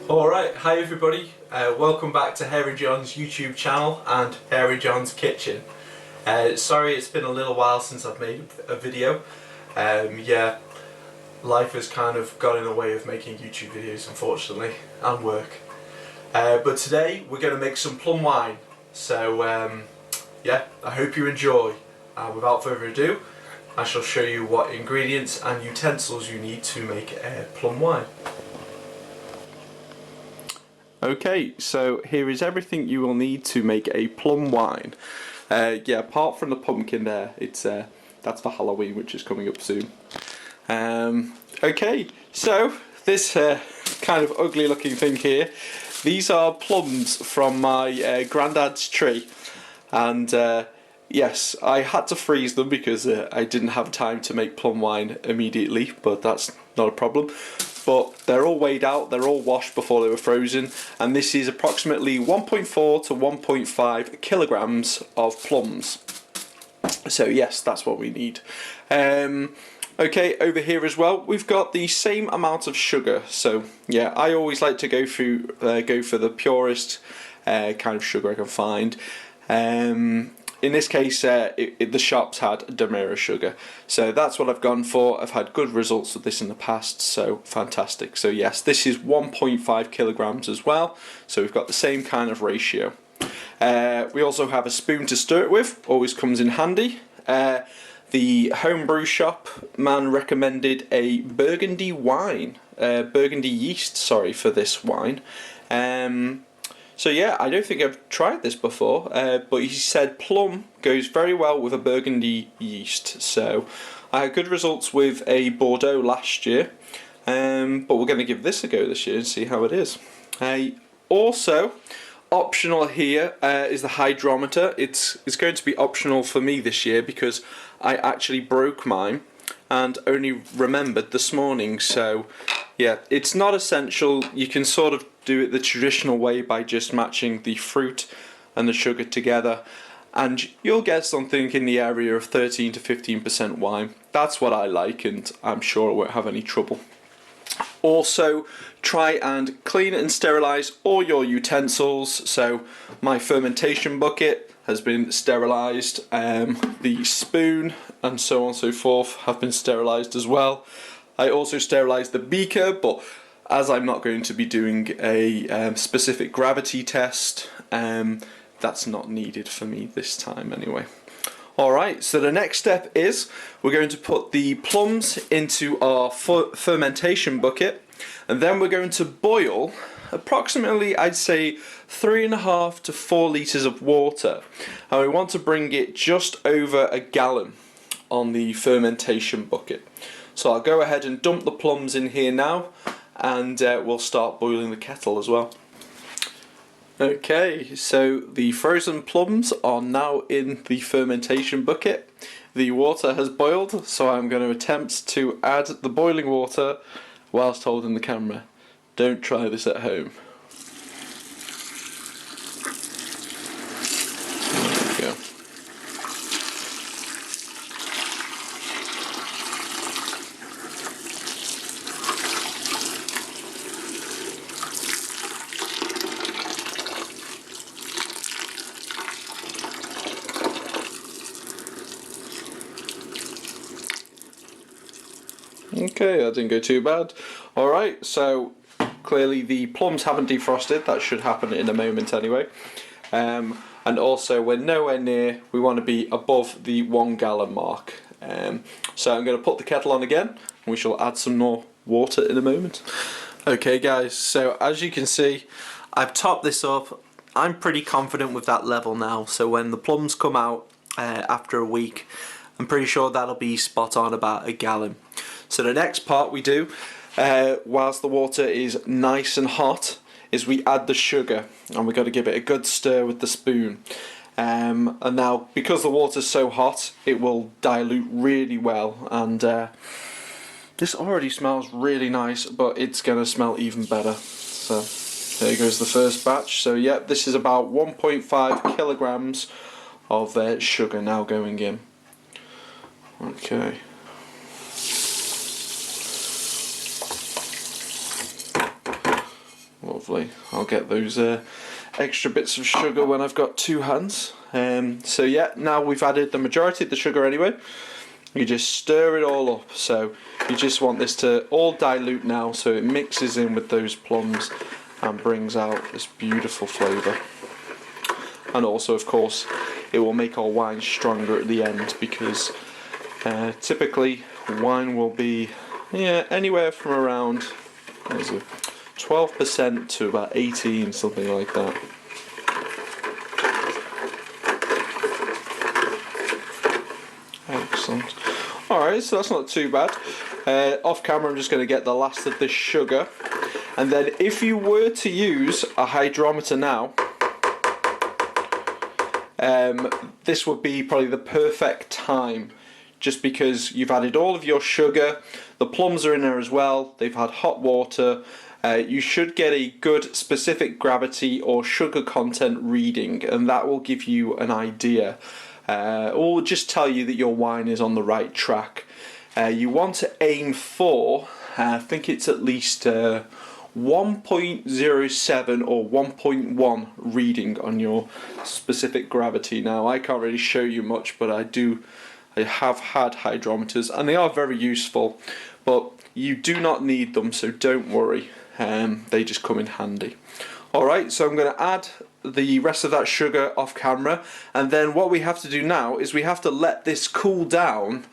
Alright, hi everybody, welcome back to Hairy John's YouTube channel and Hairy John's Kitchen. Sorry it's been a little while since I've made a video. Yeah, life has kind of got in the way of making YouTube videos, unfortunately, and work. But today we're going to make some plum wine, so yeah, I hope you enjoy. Without further ado, I shall show you what ingredients and utensils you need to make a plum wine. Okay, so here is everything you will need to make a plum wine. Yeah, apart from the pumpkin there, that's for Halloween, which is coming up soon. Okay, so this kind of ugly looking thing here, these are plums from my granddad's tree, and yes, I had to freeze them because I didn't have time to make plum wine immediately, but that's not a problem. But they're all weighed out, they're all washed before they were frozen, and this is approximately 1.4 to 1.5 kilograms of plums. So yes, that's what we need. Okay, over here as well, we've got the same amount of sugar. So yeah, I always like to go for the purest kind of sugar I can find. In this case, the shops had Demerara sugar, so that's what I've gone for. I've had good results with this in the past, so fantastic. So yes, this is 1.5 kilograms as well, so we've got the same kind of ratio. We also have a spoon to stir it with, always comes in handy. The homebrew shop man recommended a burgundy yeast, sorry, for this wine. So yeah, I don't think I've tried this before, but he said plum goes very well with a burgundy yeast. So I had good results with a Bordeaux last year, but we're going to give this a go this year and see how it is. Also, optional here is the hydrometer. It's going to be optional for me this year because I actually broke mine and only remembered this morning. So yeah, it's not essential. You can sort of do it the traditional way by just matching the fruit and the sugar together, and you'll get something in the area of 13 to 15% wine. That's what I like, and I'm sure I won't have any trouble. Also, try and clean and sterilize all your utensils. So my fermentation bucket has been sterilized, the spoon and so on and so forth have been sterilized as well. I also sterilized the beaker, but as I'm not going to be doing a specific gravity test, that's not needed for me this time anyway. Alright, so the next step is we're going to put the plums into our fermentation bucket, and then we're going to boil approximately, I'd say, 3.5 to 4 litres of water. And we want to bring it just over a gallon on the fermentation bucket. So I'll go ahead and dump the plums in here now, and we'll start boiling the kettle as well. Okay, so the frozen plums are now in the fermentation bucket. The water has boiled, so I'm going to attempt to add the boiling water whilst holding the camera. Don't try this at home. There we go. Okay, that didn't go too bad. Alright, so clearly the plums haven't defrosted. That should happen in a moment anyway. And also we're nowhere near, we want to be above the 1 gallon mark. So I'm going to put the kettle on again, and we shall add some more water in a moment. Okay guys, so as you can see, I've topped this up. I'm pretty confident with that level now, so when the plums come out after a week, I'm pretty sure that'll be spot on about a gallon. So the next part we do, whilst the water is nice and hot, is we add the sugar, and we've got to give it a good stir with the spoon. And now, because the water's so hot, it will dilute really well, and this already smells really nice, but it's going to smell even better. So there goes the first batch. So yeah, this is about 1.5 kilograms of sugar now going in. Okay. Lovely. I'll get those extra bits of sugar when I've got two hands. So yeah, now we've added the majority of the sugar anyway. You just stir it all up. So you just want this to all dilute now so it mixes in with those plums and brings out this beautiful flavour. And also, of course, it will make our wine stronger at the end, because typically wine will be anywhere from around 12% to about 18, something like that. Excellent. Alright, so that's not too bad. Off camera I'm just going to get the last of this sugar, and then if you were to use a hydrometer now, this would be probably the perfect time, just because you've added all of your sugar, the plums are in there as well, they've had hot water. You should get a good specific gravity or sugar content reading, and that will give you an idea, or just tell you that your wine is on the right track. You want to aim for, I think it's at least 1.07 or 1.1 reading on your specific gravity. Now I can't really show you much, but I have had hydrometers and they are very useful, but you do not need them, so don't worry. They just come in handy. Alright, so I'm going to add the rest of that sugar off camera, and then what we have to do now is we have to let this cool down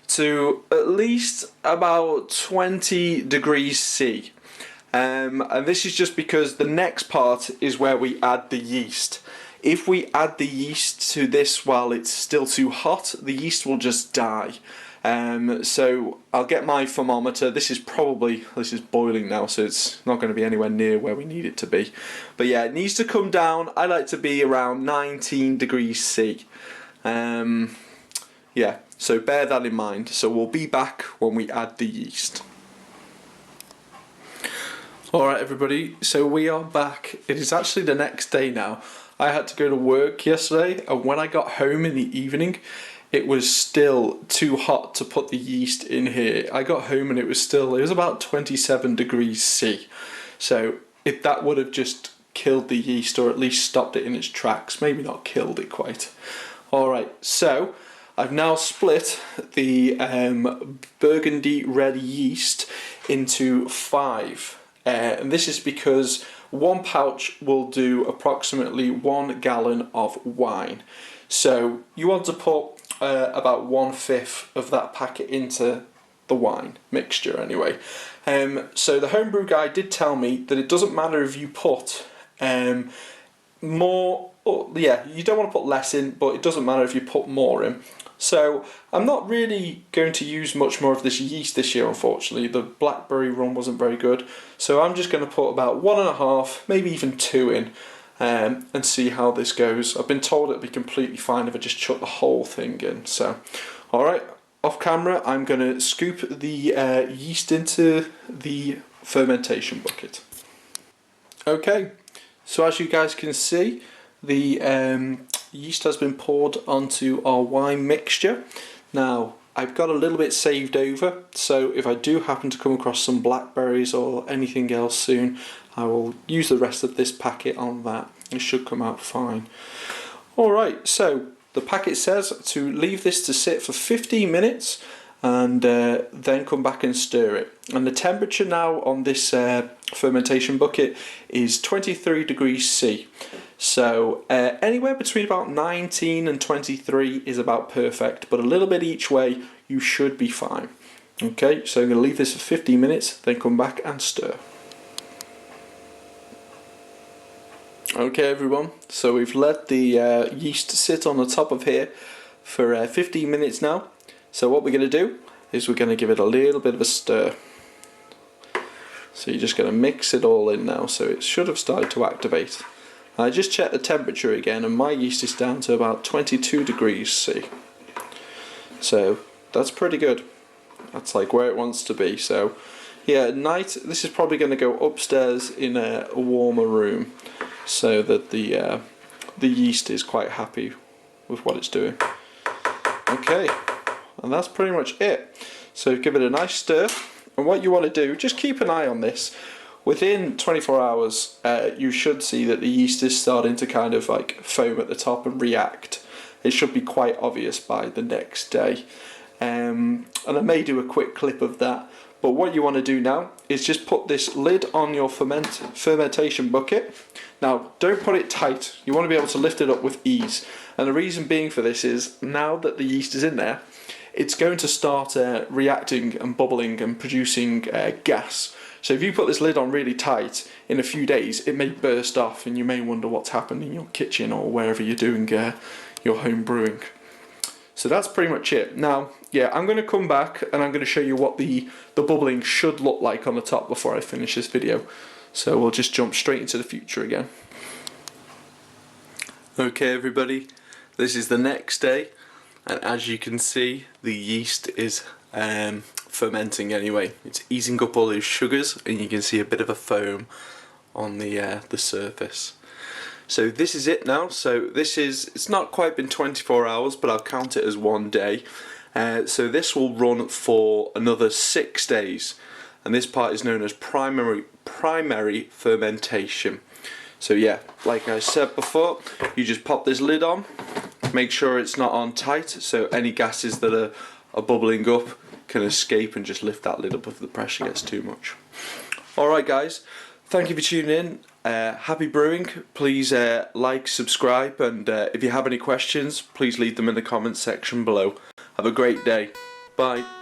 to at least about 20 degrees C. And this is just because the next part is where we add the yeast. If we add the yeast to this while it's still too hot, the yeast will just die. So I'll get my thermometer. This is boiling now, so it's not going to be anywhere near where we need it to be. But yeah, it needs to come down. I like to be around 19 degrees C. Yeah, so bear that in mind. So we'll be back when we add the yeast. Alright everybody, so we are back. It is actually the next day now. I had to go to work yesterday, and when I got home in the evening, it was still too hot to put the yeast in here. I got home and it was about 27 degrees C. So if that would have just killed the yeast, or at least stopped it in its tracks, maybe not killed it quite. Alright, so I've now split the Burgundy red yeast into 5. And this is because one pouch will do approximately 1 gallon of wine. So you want to put about 1/5 of that packet into the wine mixture anyway. So the homebrew guy did tell me that it doesn't matter if you put more, you don't want to put less in, but it doesn't matter if you put more in. So I'm not really going to use much more of this yeast this year, unfortunately. The blackberry rum wasn't very good, so I'm just going to put about 1.5, maybe even 2 in, and see how this goes. I've been told it'll be completely fine if I just chuck the whole thing in. So, alright, off camera I'm going to scoop the yeast into the fermentation bucket. Okay, so as you guys can see, the yeast has been poured onto our wine mixture. Now I've got a little bit saved over, so if I do happen to come across some blackberries or anything else soon, I will use the rest of this packet on that. It should come out fine. Alright, so the packet says to leave this to sit for 15 minutes and then come back and stir it. And the temperature now on this fermentation bucket is 23 degrees C. So anywhere between about 19 and 23 is about perfect, but a little bit each way, you should be fine. Okay, so I'm going to leave this for 15 minutes, then come back and stir. Okay everyone, so we've let the yeast sit on the top of here for 15 minutes now. So what we're going to do is we're going to give it a little bit of a stir. So you're just going to mix it all in now, so it should have started to activate. I just checked the temperature again, and my yeast is down to about 22 degrees C. So that's pretty good. That's like where it wants to be. So yeah, at night this is probably going to go upstairs in a warmer room, so that the yeast is quite happy with what it's doing. Okay, and that's pretty much it. So give it a nice stir, and what you want to do, just keep an eye on this. within 24 hours you should see that the yeast is starting to kind of like foam at the top and react. It should be quite obvious by the next day. And I may do a quick clip of that. But what you want to do now is just put this lid on your fermentation bucket. Now, don't put it tight. You want to be able to lift it up with ease. And the reason being for this is, now that the yeast is in there, it's going to start reacting and bubbling and producing gas. So if you put this lid on really tight, in a few days it may burst off and you may wonder what's happened in your kitchen or wherever you're doing your home brewing. So that's pretty much it. Now, yeah, I'm going to come back and I'm going to show you what the bubbling should look like on the top before I finish this video. So we'll just jump straight into the future again. Okay everybody, this is the next day, and as you can see, the yeast is fermenting anyway. It's easing up all those sugars and you can see a bit of a foam on the surface. So this is it now. So it's not quite been 24 hours, but I'll count it as one day. So this will run for another 6 days, and this part is known as primary fermentation. So yeah, like I said before, you just pop this lid on, make sure it's not on tight, so any gases that are bubbling up can escape, and just lift that lid up if the pressure gets too much. Alright guys, thank you for tuning in. Happy brewing. Please like, subscribe, and if you have any questions, please leave them in the comments section below. Have a great day. Bye.